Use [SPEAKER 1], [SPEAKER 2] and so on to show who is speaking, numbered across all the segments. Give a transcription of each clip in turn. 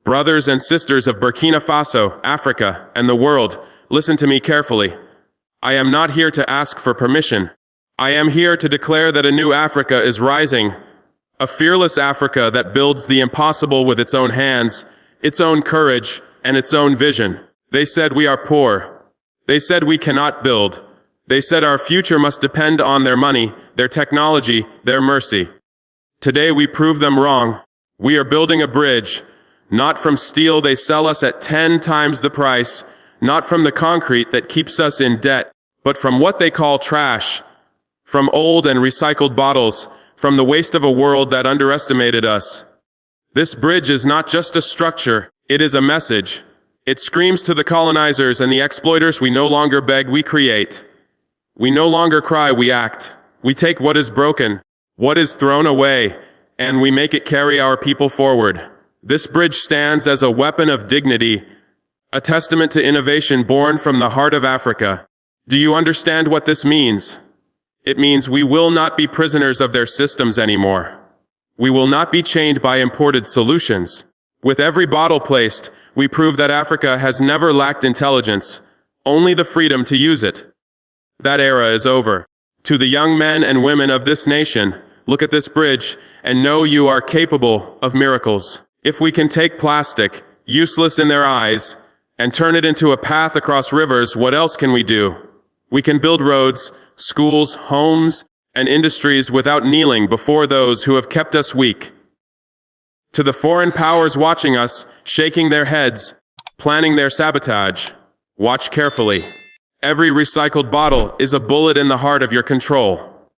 [SPEAKER 1] Brothers and sisters of Burkina Faso, Africa, and the world, listen to me carefully. I am not here to ask for permission. I am here to declare that a new Africa is rising, a fearless Africa that builds the impossible with its own hands, its own courage, and its own vision. They said we are poor. They said we cannot build. They said our future must depend on their money, their technology, their mercy. Today we prove them wrong. We are building a bridge, not from steel they sell us at 10 times the price, not from the concrete that keeps us in debt, but from what they call trash, from old and recycled bottles, from the waste of a world that underestimated us. This bridge is not just a structure, it is a message. It screams to the colonizers and the exploiters: we no longer beg, we create. We no longer cry, we act. We take what is broken, what is thrown away, and we make it carry our people forward. This bridge stands as a weapon of dignity, a testament to innovation born from the heart of Africa. Do you understand what this means? It means we will not be prisoners of their systems anymore. We will not be chained by imported solutions. With every bottle placed, we prove that Africa has never lacked intelligence, only the freedom to use it. That era is over. To the young men and women of this nation, look at this bridge and know you are capable of miracles. If we can take plastic, useless in their eyes, and turn it into a path across rivers, what else can we do? We can build roads, schools, homes, and industries without kneeling before those who have kept us weak. To the foreign powers watching us, shaking their heads, planning their sabotage, watch carefully. Every recycled bottle is a bullet in the heart of your control.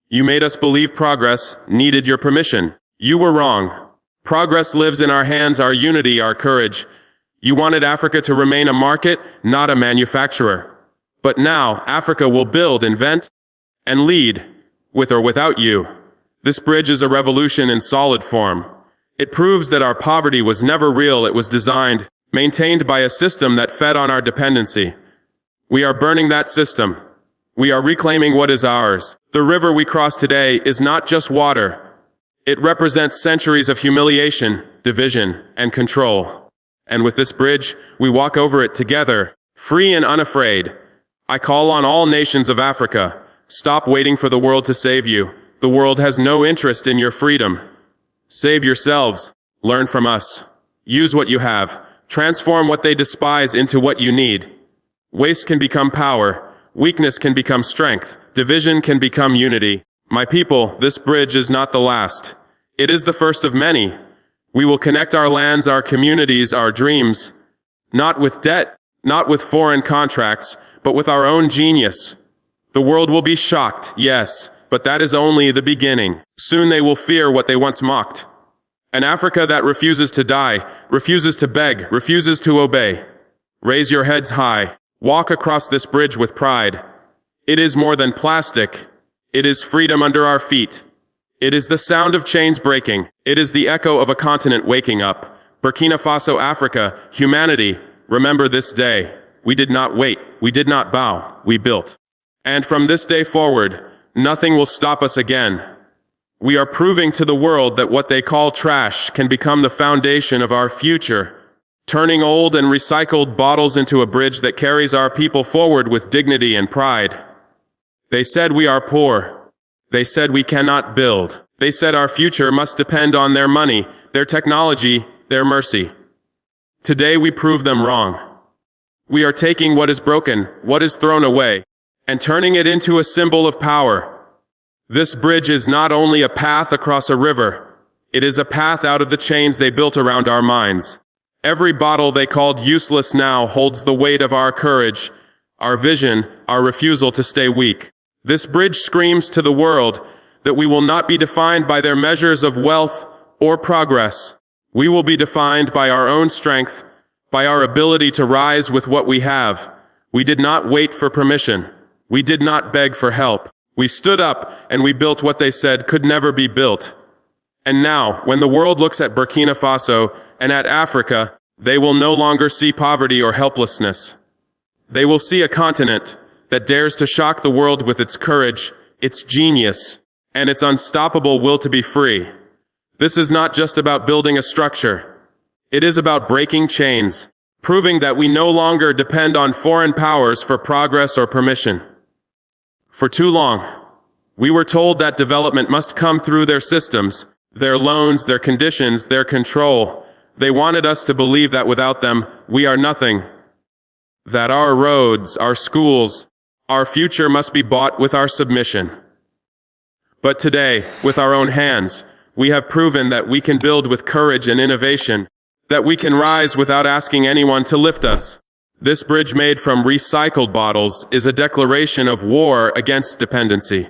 [SPEAKER 1] You made us believe progress needed your permission. You were wrong. Progress lives in our hands, our unity, our courage. You wanted Africa to remain a market, not a manufacturer. But now, Africa will build, invent, and lead, with or without you. This bridge is a revolution in solid form. It proves that our poverty was never real. It was designed, maintained by a system that fed on our dependency. We are burning that system. We are reclaiming what is ours. The river we cross today is not just water. It represents centuries of humiliation, division, and control. And with this bridge, we walk over it together, free and unafraid. I call on all nations of Africa, stop waiting for the world to save you. The world has no interest in your freedom. Save yourselves. Learn from us. Use what you have. Transform what they despise into what you need. Waste can become power. Weakness can become strength. Division can become unity. My people, this bridge is not the last. It is the first of many. We will connect our lands, our communities, our dreams, not with debt, not with foreign contracts, but with our own genius. The world will be shocked, yes, but that is only the beginning. Soon they will fear what they once mocked. An Africa that refuses to die, refuses to beg, refuses to obey. Raise your heads high. Walk across this bridge with pride. It is more than plastic. It is freedom under our feet. It is the sound of chains breaking. It is the echo of a continent waking up. Burkina Faso, Africa, humanity, remember this day. We did not wait. We did not bow. We built. And from this day forward, nothing will stop us again. We are proving to the world that what they call trash can become the foundation of our future, turning old and recycled bottles into a bridge that carries our people forward with dignity and pride. They said we are poor. They said we cannot build. They said our future must depend on their money, their technology, their mercy. Today we prove them wrong. We are taking what is broken, what is thrown away, and turning it into a symbol of power. This bridge is not only a path across a river, it is a path out of the chains they built around our minds. Every bottle they called useless now holds the weight of our courage, our vision, our refusal to stay weak. This bridge screams to the world that we will not be defined by their measures of wealth or progress. We will be defined by our own strength, by our ability to rise with what we have. We did not wait for permission. We did not beg for help. We stood up and we built what they said could never be built. And now, when the world looks at Burkina Faso and at Africa, they will no longer see poverty or helplessness. They will see a continent that dares to shock the world with its courage, its genius, and its unstoppable will to be free. This is not just about building a structure. It is about breaking chains, proving that we no longer depend on foreign powers for progress or permission. For too long, we were told that development must come through their systems, their loans, their conditions, their control. They wanted us to believe that without them, we are nothing. That our roads, our schools, our future must be bought with our submission. But today, with our own hands, we have proven that we can build with courage and innovation, that we can rise without asking anyone to lift us. This bridge made from recycled bottles is a declaration of war against dependency,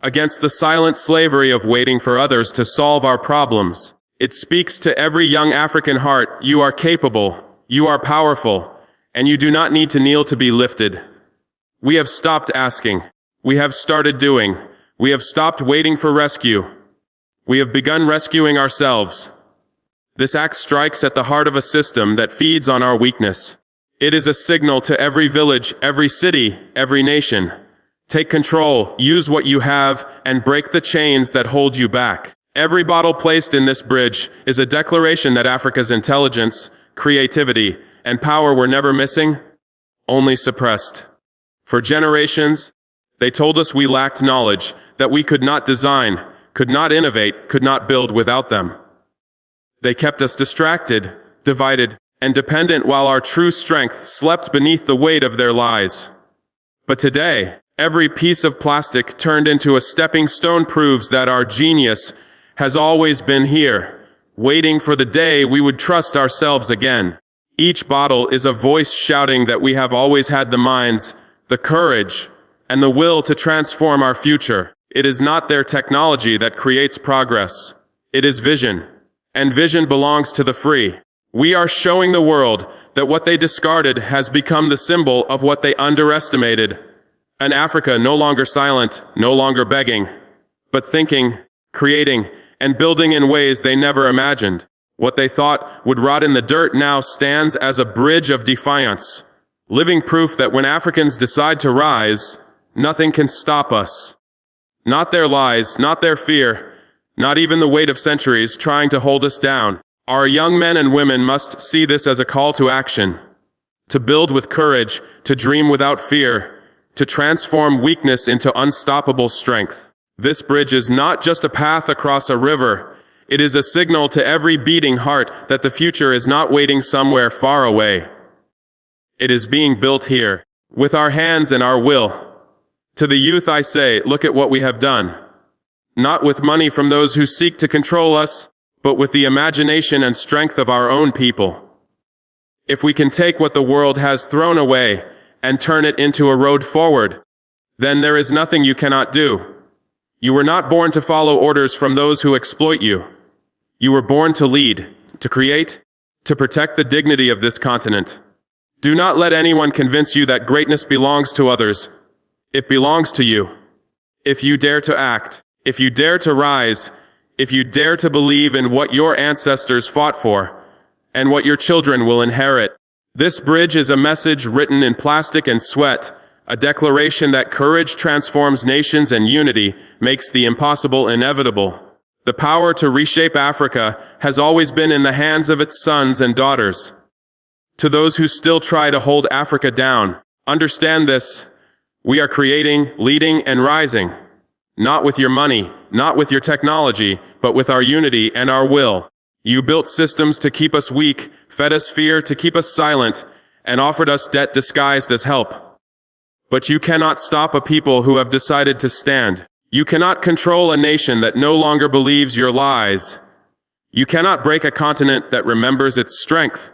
[SPEAKER 1] against the silent slavery of waiting for others to solve our problems. It speaks to every young African heart: you are capable, you are powerful, and you do not need to kneel to be lifted. We have stopped asking. We have started doing. We have stopped waiting for rescue. We have begun rescuing ourselves. This act strikes at the heart of a system that feeds on our weakness. It is a signal to every village, every city, every nation. Take control, use what you have, and break the chains that hold you back. Every bottle placed in this bridge is a declaration that Africa's intelligence, creativity, and power were never missing, only suppressed. For generations, they told us we lacked knowledge, that we could not design, could not innovate, could not build without them. They kept us distracted, divided, and dependent while our true strength slept beneath the weight of their lies. But today, every piece of plastic turned into a stepping stone proves that our genius has always been here, waiting for the day we would trust ourselves again. Each bottle is a voice shouting that we have always had the minds, the courage, and the will to transform our future. It is not their technology that creates progress. It is vision, and vision belongs to the free. We are showing the world that what they discarded has become the symbol of what they underestimated. An Africa no longer silent, no longer begging, but thinking, creating, and building in ways they never imagined. What they thought would rot in the dirt now stands as a bridge of defiance, living proof that when Africans decide to rise, nothing can stop us. Not their lies, not their fear, not even the weight of centuries trying to hold us down. Our young men and women must see this as a call to action, to build with courage, to dream without fear, to transform weakness into unstoppable strength. This bridge is not just a path across a river. It is a signal to every beating heart that the future is not waiting somewhere far away. It is being built here, with our hands and our will. To the youth I say, look at what we have done. Not with money from those who seek to control us, but with the imagination and strength of our own people. If we can take what the world has thrown away and turn it into a road forward, then there is nothing you cannot do. You were not born to follow orders from those who exploit you. You were born to lead, to create, to protect the dignity of this continent. Do not let anyone convince you that greatness belongs to others. It belongs to you. If you dare to act, if you dare to rise, if you dare to believe in what your ancestors fought for, and what your children will inherit. This bridge is a message written in plastic and sweat, a declaration that courage transforms nations and unity makes the impossible inevitable. The power to reshape Africa has always been in the hands of its sons and daughters. To those who still try to hold Africa down, understand this: we are creating, leading, and rising. Not with your money, not with your technology, but with our unity and our will. You built systems to keep us weak, fed us fear to keep us silent, and offered us debt disguised as help. But you cannot stop a people who have decided to stand. You cannot control a nation that no longer believes your lies. You cannot break a continent that remembers its strength.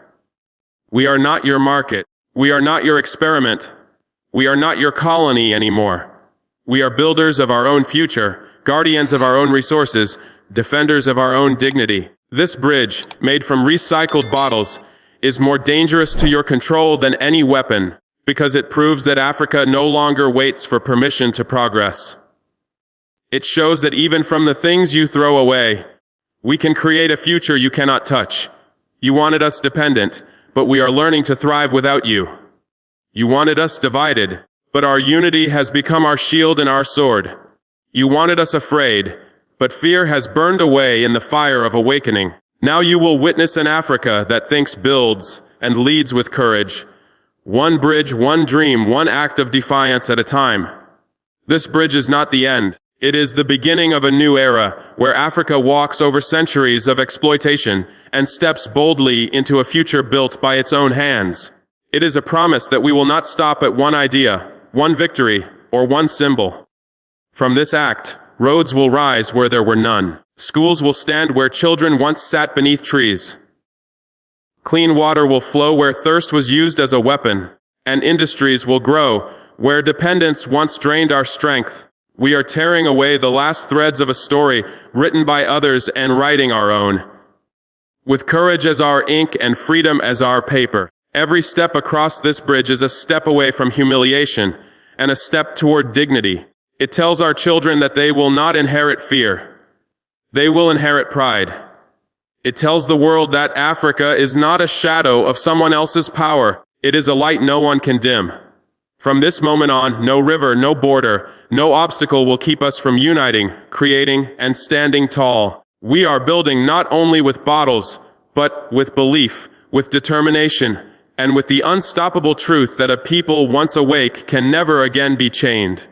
[SPEAKER 1] We are not your market. We are not your experiment. We are not your colony anymore. We are builders of our own future, guardians of our own resources, defenders of our own dignity. This bridge, made from recycled bottles, is more dangerous to your control than any weapon, because it proves that Africa no longer waits for permission to progress. It shows that even from the things you throw away, we can create a future you cannot touch. You wanted us dependent, but we are learning to thrive without you. You wanted us divided, but our unity has become our shield and our sword. You wanted us afraid, but fear has burned away in the fire of awakening. Now you will witness an Africa that thinks, builds, and leads with courage. One bridge, one dream, one act of defiance at a time. This bridge is not the end. It is the beginning of a new era, where Africa walks over centuries of exploitation and steps boldly into a future built by its own hands. It is a promise that we will not stop at one idea, one victory, or one symbol. From this act, roads will rise where there were none. Schools will stand where children once sat beneath trees. Clean water will flow where thirst was used as a weapon, and industries will grow where dependence once drained our strength. We are tearing away the last threads of a story written by others and writing our own. With courage as our ink and freedom as our paper, every step across this bridge is a step away from humiliation and a step toward dignity. It tells our children that they will not inherit fear. They will inherit pride. It tells the world that Africa is not a shadow of someone else's power. It is a light no one can dim. From this moment on, no river, no border, no obstacle will keep us from uniting, creating, and standing tall. We are building not only with bottles, but with belief, with determination, and with the unstoppable truth that a people once awake can never again be chained.